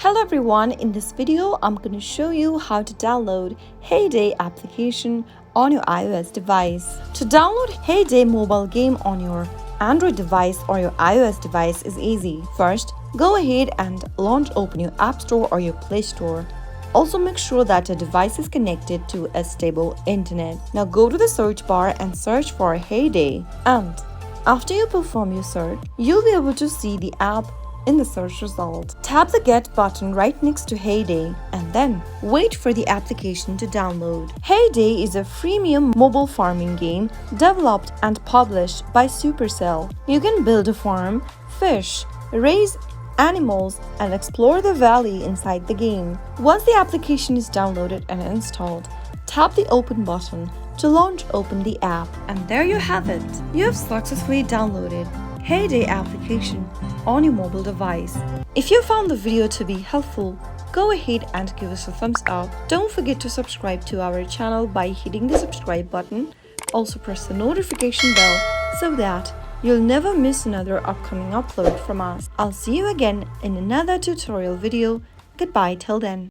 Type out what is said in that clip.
Hello everyone, in this video I'm going to show you how to download Heyday application on your iOS device. To download Heyday mobile game on your Android device or your iOS device is easy. First, go ahead and open your App Store or your Play Store. Also make sure that your device is connected to a stable internet. Now go to the search bar and search for Heyday, and after you perform your search, you'll be able to see the app in the search result. Tap the Get button right next to Heyday and then wait for the application to download. Heyday is a freemium mobile farming game developed and published by Supercell. You can build a farm, fish, raise animals, and explore the valley inside the game. Once the application is downloaded and installed, tap the Open button to open the app, and there you have it. You have successfully downloaded Heyday application on your mobile device. If you found the video to be helpful, go ahead and give us a thumbs up. Don't forget to subscribe to our channel by hitting the subscribe button. Also press the notification bell so that you'll never miss another upcoming upload from us. I'll see you again in another tutorial video. Goodbye till then.